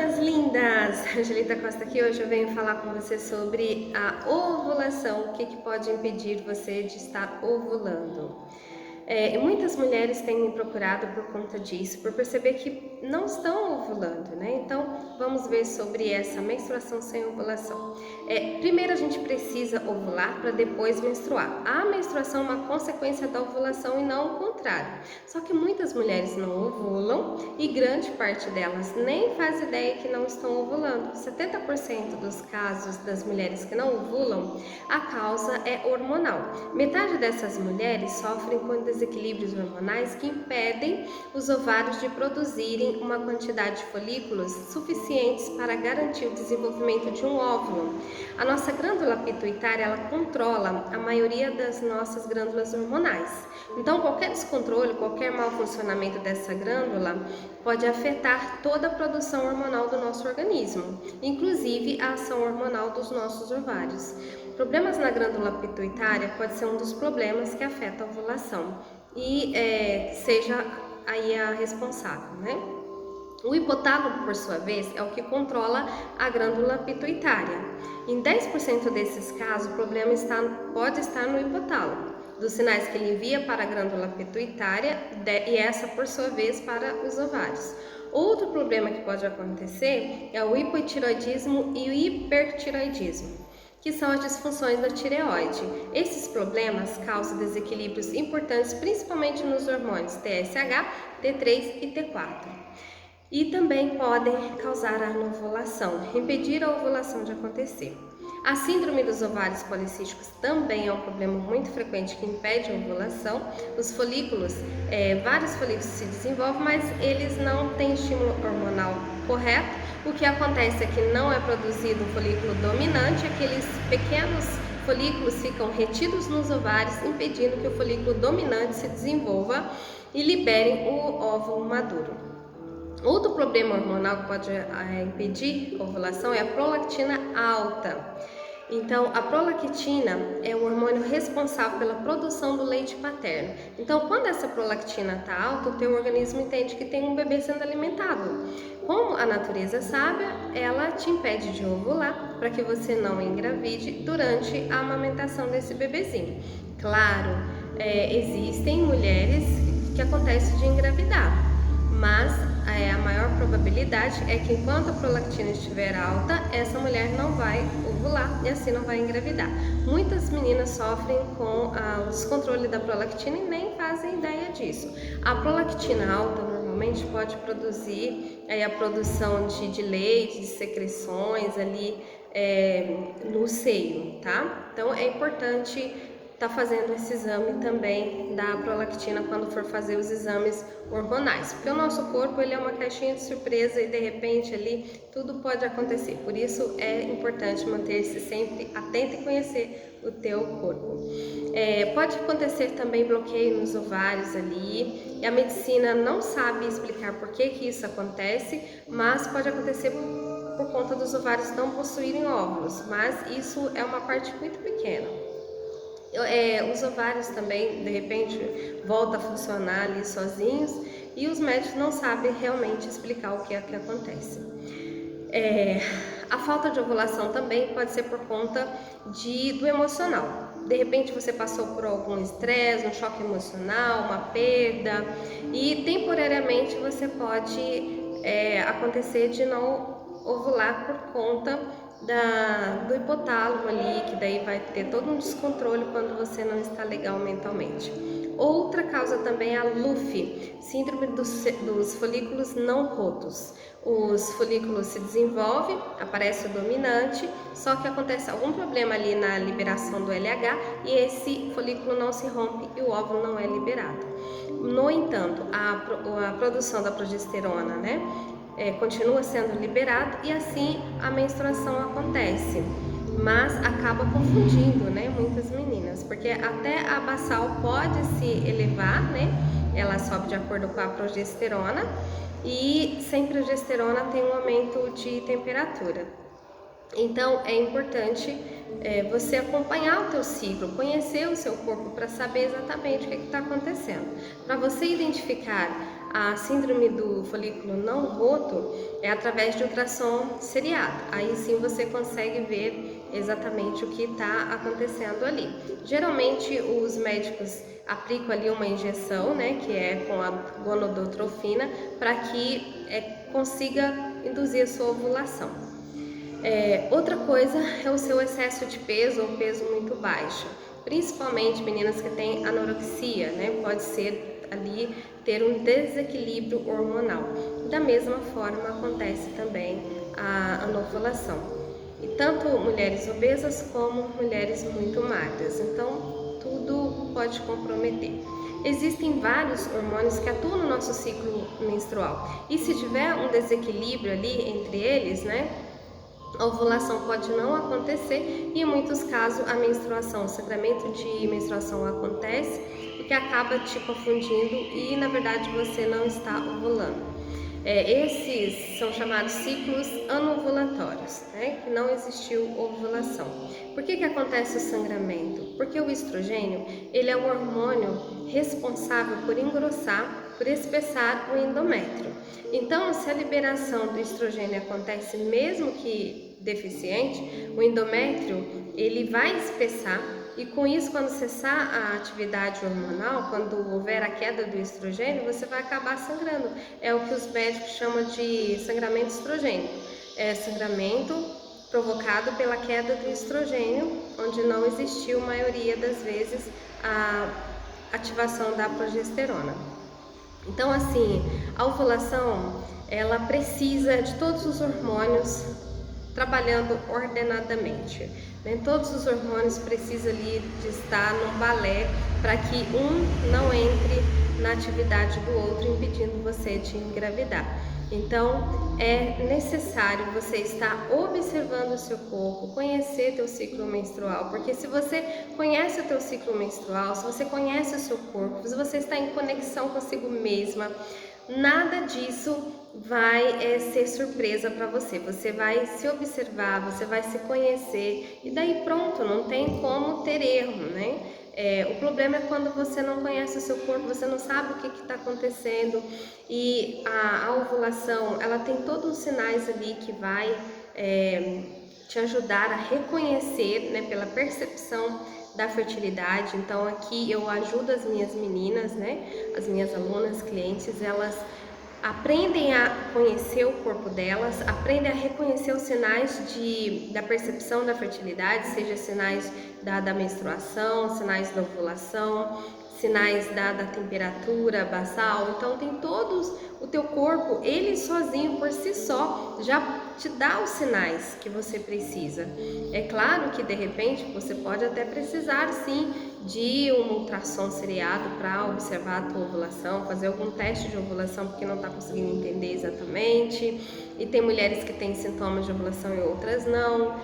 minhas lindas! Angelita Costa aqui. Hoje eu venho falar com você sobre a ovulação, o que pode impedir você de estar ovulando. Muitas mulheres têm me procurado por conta disso, por perceber que não estão ovulando, né? Então, vamos ver sobre essa menstruação sem ovulação. Primeiro a gente precisa ovular para depois menstruar. A menstruação é uma consequência da ovulação e não o contrário. Só que muitas mulheres não ovulam e grande parte delas nem faz ideia que não estão ovulando. 70% dos casos das mulheres que não ovulam, a causa é hormonal. Metade dessas mulheres sofrem com desequilíbrios hormonais que impedem os ovários de produzirem uma quantidade de folículos suficientes para garantir o desenvolvimento de um óvulo. A nossa glândula pituitária, ela controla a maioria das nossas glândulas hormonais. Então, qualquer descontrole, qualquer mau funcionamento dessa glândula pode afetar toda a produção hormonal do nosso organismo, inclusive a ação hormonal dos nossos ovários. Problemas na glândula pituitária pode ser um dos problemas que afeta a ovulação e seja aí a responsável, né? O hipotálamo, por sua vez, é o que controla a glândula pituitária. Em 10% desses casos, o problema pode estar no hipotálamo, dos sinais que ele envia para a glândula pituitária e essa, por sua vez, para os ovários. Outro problema que pode acontecer é o hipotireoidismo e o hipertireoidismo, que são as disfunções da tireoide. Esses problemas causam desequilíbrios importantes, principalmente nos hormônios TSH, T3 e T4. E também podem causar a anovulação, impedir a ovulação de acontecer. A síndrome dos ovários policísticos também é um problema muito frequente que impede a ovulação. Os folículos, vários folículos se desenvolvem, mas eles não têm estímulo hormonal correto. O que acontece é que não é produzido um folículo dominante, aqueles pequenos folículos ficam retidos nos ovários, impedindo que o folículo dominante se desenvolva e libere o óvulo maduro. Outro problema hormonal que pode impedir a ovulação é a prolactina alta. Então, a prolactina é o hormônio responsável pela produção do leite paterno. Então, quando essa prolactina está alta, o teu organismo entende que tem um bebê sendo alimentado. Como a natureza sábia, ela te impede de ovular para que você não engravide durante a amamentação desse bebezinho. Claro, existem mulheres que acontece de engravidar, mas a maior probabilidade é que enquanto a prolactina estiver alta, essa mulher não vai ovular e assim não vai engravidar. Muitas meninas sofrem com o descontrole da prolactina e nem fazem ideia disso. A prolactina alta normalmente pode produzir a produção de leite, de secreções ali no seio, tá? Então é importante tá fazendo esse exame também da prolactina quando for fazer os exames hormonais, porque o nosso corpo ele é uma caixinha de surpresa e de repente ali tudo pode acontecer. Por isso é importante manter-se sempre atento e conhecer o teu corpo. Pode acontecer também bloqueio nos ovários ali, e a medicina não sabe explicar por que isso acontece, mas pode acontecer por conta dos ovários não possuírem óvulos, mas isso é uma parte muito pequena. Os ovários também, de repente, voltam a funcionar ali sozinhos e os médicos não sabem realmente explicar o que é que acontece. A falta de ovulação também pode ser por conta do emocional. De repente você passou por algum estresse, um choque emocional, uma perda e temporariamente você pode acontecer de não ovular por conta do hipotálamo ali, que daí vai ter todo um descontrole quando você não está legal mentalmente. Outra causa também é a LUF, síndrome dos folículos não rotos. Os folículos se desenvolvem, aparece o dominante, só que acontece algum problema ali na liberação do LH e esse folículo não se rompe e o óvulo não é liberado. No entanto, a produção da progesterona, né, continua sendo liberado e assim a menstruação acontece, mas acaba confundindo, né, muitas meninas, porque até a basal pode se elevar, né, ela sobe de acordo com a progesterona e sem progesterona tem um aumento de temperatura. Então é importante você acompanhar o teu ciclo, conhecer o seu corpo para saber exatamente o que está acontecendo. Para você identificar a síndrome do folículo não roto é através de ultrassom seriado. Aí sim você consegue ver exatamente o que está acontecendo ali. Geralmente os médicos aplicam ali uma injeção, né, que é com a gonodotrofina, para que consiga induzir a sua ovulação. Outra coisa é o seu excesso de peso ou peso muito baixo, principalmente meninas que têm anorexia, né? Pode ser ali ter um desequilíbrio hormonal. Da mesma forma acontece também a anovulação. E tanto mulheres obesas como mulheres muito magras, então tudo pode comprometer. Existem vários hormônios que atuam no nosso ciclo menstrual e se tiver um desequilíbrio ali entre eles, né, a ovulação pode não acontecer e em muitos casos a menstruação, o sangramento de menstruação acontece, o que acaba te confundindo e na verdade você não está ovulando. Esses são chamados ciclos anovulatórios, né? Que não existiu ovulação. Por que acontece o sangramento? Porque o estrogênio, ele é o hormônio responsável por engrossar, por espessar o endométrio. Então, se a liberação do estrogênio acontece mesmo que deficiente, o endométrio ele vai espessar e com isso, quando cessar a atividade hormonal, quando houver a queda do estrogênio, você vai acabar sangrando. É o que os médicos chamam de sangramento estrogênico. É sangramento provocado pela queda do estrogênio, onde não existiu, maioria das vezes, a ativação da progesterona. Então, assim, a ovulação, ela precisa de todos os hormônios trabalhando ordenadamente. Né? Todos os hormônios precisam ali de estar num balé para que um não entre na atividade do outro, impedindo você de engravidar. Então, é necessário você estar observando o seu corpo, conhecer teu ciclo menstrual, porque se você conhece o teu ciclo menstrual, se você conhece o seu corpo, se você está em conexão consigo mesma, nada disso vai ser surpresa para você. Você vai se observar, você vai se conhecer e daí pronto, não tem como ter erro, né? O problema é quando você não conhece o seu corpo, você não sabe o que está acontecendo e a ovulação, ela tem todos os sinais ali que vai te ajudar a reconhecer, né, pela percepção da fertilidade. Então aqui eu ajudo as minhas meninas, né, as minhas alunas, clientes, elas aprendem a conhecer o corpo delas, aprendem a reconhecer os sinais da percepção da fertilidade, seja sinais da menstruação, sinais da ovulação, sinais da temperatura basal. Então tem todos, o teu corpo, ele sozinho por si só já te dá os sinais que você precisa. É claro que de repente você pode até precisar sim de um ultrassom seriado para observar a tua ovulação, fazer algum teste de ovulação porque não está conseguindo entender exatamente. E tem mulheres que têm sintomas de ovulação e outras não,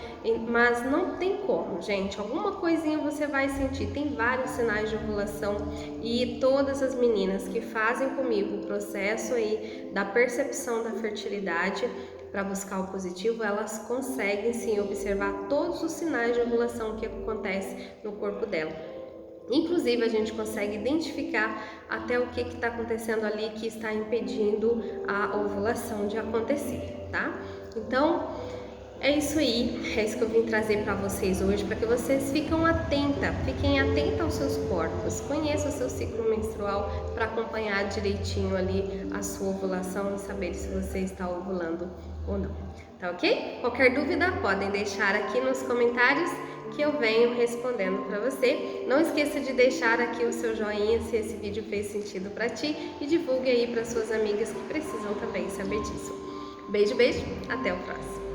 mas não tem como, gente, alguma coisinha você vai sentir. Tem vários sinais de ovulação e todas as meninas que fazem comigo o processo aí da percepção da fertilidade para buscar o positivo, elas conseguem sim observar todos os sinais de ovulação que acontecem no corpo dela. Inclusive a gente consegue identificar até o que está acontecendo ali que está impedindo a ovulação de acontecer, tá? Então é isso aí, é isso que eu vim trazer para vocês hoje, para que vocês fiquem atentas aos seus corpos, conheçam o seu ciclo menstrual para acompanhar direitinho ali a sua ovulação e saber se você está ovulando ou não, tá ok? Qualquer dúvida podem deixar aqui nos comentários que eu venho respondendo para você. Não esqueça de deixar aqui o seu joinha se esse vídeo fez sentido para ti e divulgue aí para suas amigas que precisam também saber disso. Beijo, beijo, até o próximo.